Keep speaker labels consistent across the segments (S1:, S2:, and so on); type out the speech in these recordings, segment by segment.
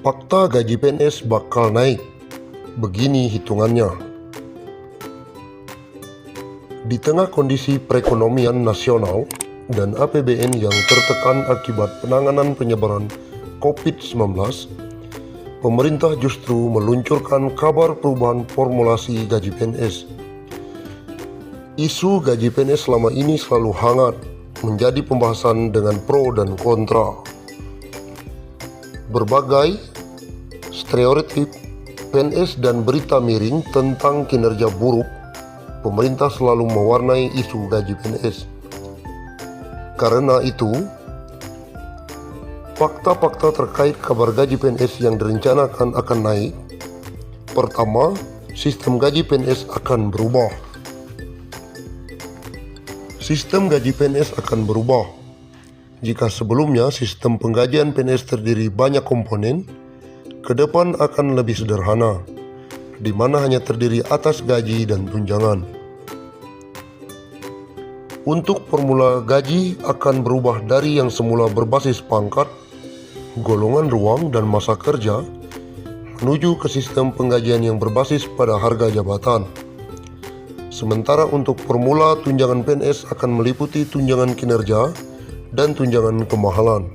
S1: Fakta gaji PNS bakal naik. Begini hitungannya. Di tengah kondisi perekonomian nasional dan APBN yang tertekan akibat penanganan penyebaran COVID-19, pemerintah justru meluncurkan kabar perubahan formulasi gaji PNS. Isu gaji PNS selama ini selalu hangat menjadi pembahasan dengan pro dan kontra. Berbagai stereotip PNS dan berita miring tentang kinerja buruk pemerintah selalu mewarnai isu gaji PNS. Karena itu, fakta-fakta terkait kabar gaji PNS yang direncanakan akan naik. Pertama, sistem gaji PNS akan berubah. Sistem gaji PNS akan berubah. Jika sebelumnya sistem penggajian PNS terdiri banyak komponen, ke depan akan lebih sederhana, di mana hanya terdiri atas gaji dan tunjangan. Untuk formula gaji akan berubah dari yang semula berbasis pangkat, golongan ruang, dan masa kerja, menuju ke sistem penggajian yang berbasis pada harga jabatan. Sementara untuk formula tunjangan PNS akan meliputi tunjangan kinerja dan tunjangan kemahalan.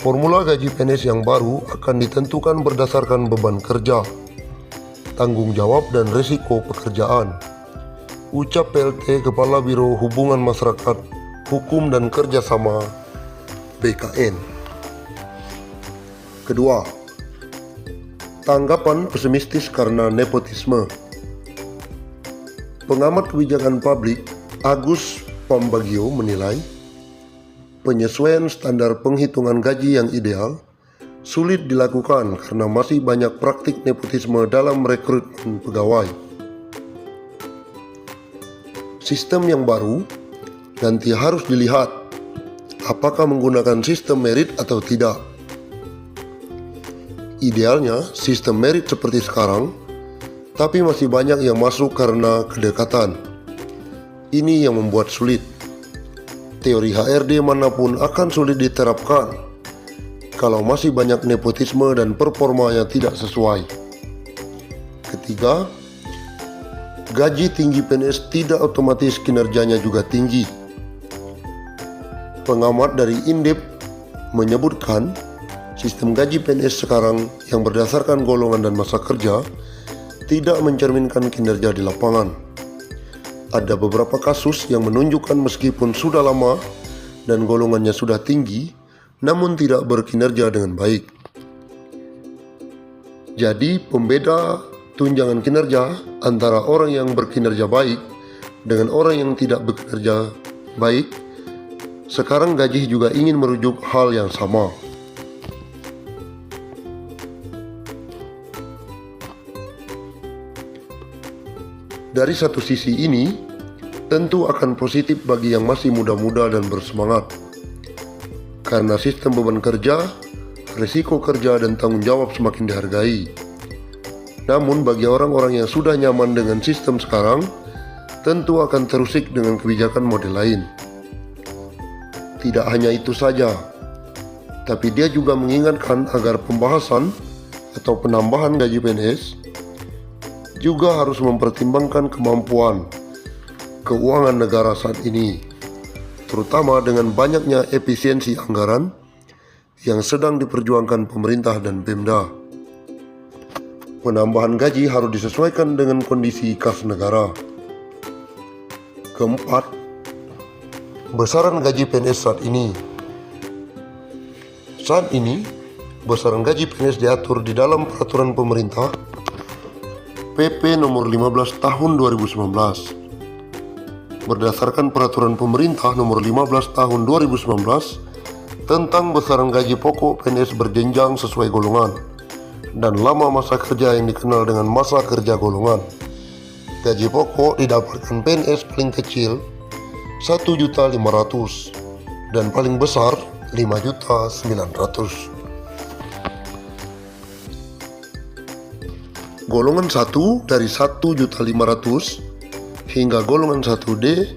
S1: Formula gaji PNS yang baru akan ditentukan berdasarkan beban kerja, tanggung jawab dan risiko pekerjaan. Ucap PLT Kepala Biro Hubungan Masyarakat, Hukum dan Kerjasama BKN. Kedua, tanggapan pesimistis karena nepotisme. Pengamat kebijakan publik Agus Pambagio menilai penyesuaian standar penghitungan gaji yang ideal sulit dilakukan karena masih banyak praktik nepotisme dalam rekrutmen pegawai. Sistem yang baru nanti harus dilihat apakah menggunakan sistem merit atau tidak. Idealnya sistem merit seperti sekarang, tapi masih banyak yang masuk karena kedekatan. Ini yang membuat sulit. Teori HRD manapun akan sulit diterapkan kalau masih banyak nepotisme dan performa yang tidak sesuai. Ketiga, gaji tinggi PNS tidak otomatis kinerjanya juga tinggi. Pengamat dari Indep menyebutkan sistem gaji PNS sekarang yang berdasarkan golongan dan masa kerja tidak mencerminkan kinerja di lapangan. Ada beberapa kasus yang menunjukkan meskipun sudah lama dan golongannya sudah tinggi, namun tidak berkinerja dengan baik. Jadi, pembeda tunjangan kinerja antara orang yang berkinerja baik dengan orang yang tidak bekerja baik, sekarang gaji juga ingin merujuk hal yang sama. Dari satu sisi ini, tentu akan positif bagi yang masih muda-muda dan bersemangat. Karena sistem beban kerja, risiko kerja, dan tanggung jawab semakin dihargai. Namun bagi orang-orang yang sudah nyaman dengan sistem sekarang, tentu akan terusik dengan kebijakan model lain. Tidak hanya itu saja, tapi dia juga mengingatkan agar pembahasan atau penambahan gaji PNS juga harus mempertimbangkan kemampuan keuangan negara saat ini, terutama dengan banyaknya efisiensi anggaran yang sedang diperjuangkan pemerintah dan Pemda. Penambahan gaji harus disesuaikan dengan kondisi kas negara. Keempat, besaran gaji PNS saat ini. Saat ini, besaran gaji PNS diatur di dalam peraturan pemerintah PP nomor 15 tahun 2019. Berdasarkan peraturan pemerintah nomor 15 tahun 2019 tentang besaran gaji pokok PNS berjenjang sesuai golongan dan lama masa kerja yang dikenal dengan masa kerja golongan. Gaji pokok didapatkan PNS paling kecil 1.500.000 dan paling besar 5.900.000. Golongan 1 dari 1.500.000 hingga golongan 1D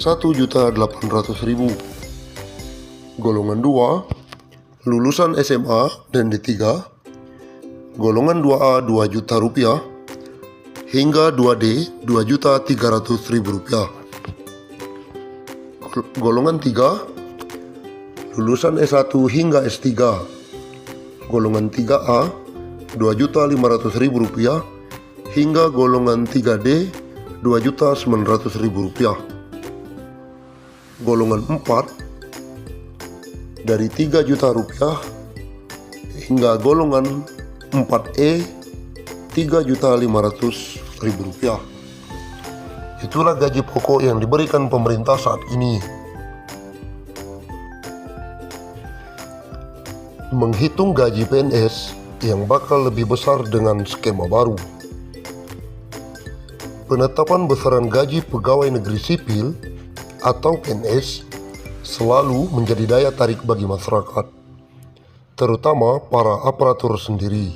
S1: 1.800.000. Golongan 2 lulusan SMA dan D3, golongan 2A 2 juta rupiah, hingga 2D 2.300.000 rupiah. Golongan 3, lulusan S1 hingga S3, golongan 3A 2.500.000 rupiah, hingga golongan 3D 2.900.000 rupiah. Golongan 4 dari 3 juta rupiah hingga golongan 4E 3.500.000 rupiah. Itulah gaji pokok yang diberikan pemerintah saat ini. Menghitung gaji PNS yang bakal lebih besar dengan skema baru. Penetapan besaran gaji pegawai negeri sipil atau PNS selalu menjadi daya tarik bagi masyarakat, terutama para aparatur sendiri.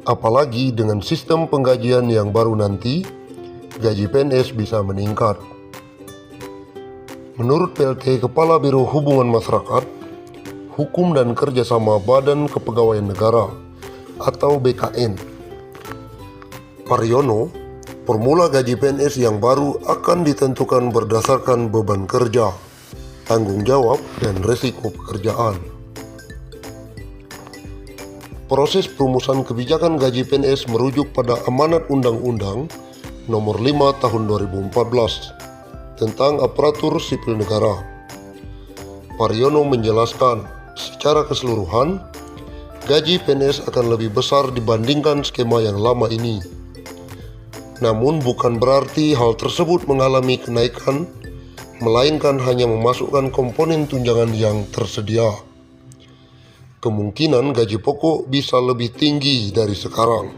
S1: Apalagi dengan sistem penggajian yang baru nanti, gaji PNS bisa meningkat. Menurut PLT Kepala Biro Hubungan Masyarakat, Hukum dan Kerjasama Badan Kepegawaian Negara atau BKN, Pariono, formula gaji PNS yang baru akan ditentukan berdasarkan beban kerja, tanggung jawab, dan resiko pekerjaan. Proses perumusan kebijakan gaji PNS merujuk pada Amanat Undang-Undang Nomor 5 Tahun 2014 tentang Aparatur Sipil Negara. Pariono menjelaskan, secara keseluruhan, gaji PNS akan lebih besar dibandingkan skema yang lama ini. Namun bukan berarti hal tersebut mengalami kenaikan, melainkan hanya memasukkan komponen tunjangan yang tersedia. Kemungkinan gaji pokok bisa lebih tinggi dari sekarang.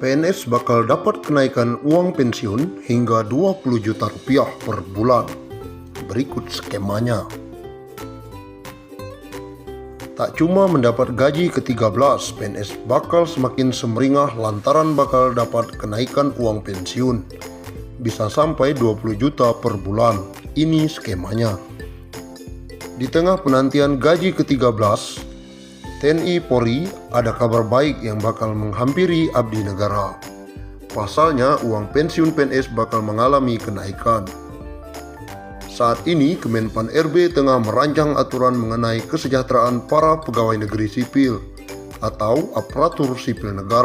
S1: PNS bakal dapat kenaikan uang pensiun hingga 20 juta rupiah per bulan. Berikut skemanya. Tak cuma mendapat gaji ke-13, PNS bakal semakin semeringah lantaran bakal dapat kenaikan uang pensiun. Bisa sampai 20 juta per bulan. Ini skemanya. Di tengah penantian gaji ke-13, TNI Polri ada kabar baik yang bakal menghampiri abdi negara. Pasalnya, uang pensiun PNS bakal mengalami kenaikan. Saat ini, Kemenpan RB tengah merancang aturan mengenai kesejahteraan para pegawai negeri sipil atau aparatur sipil negara.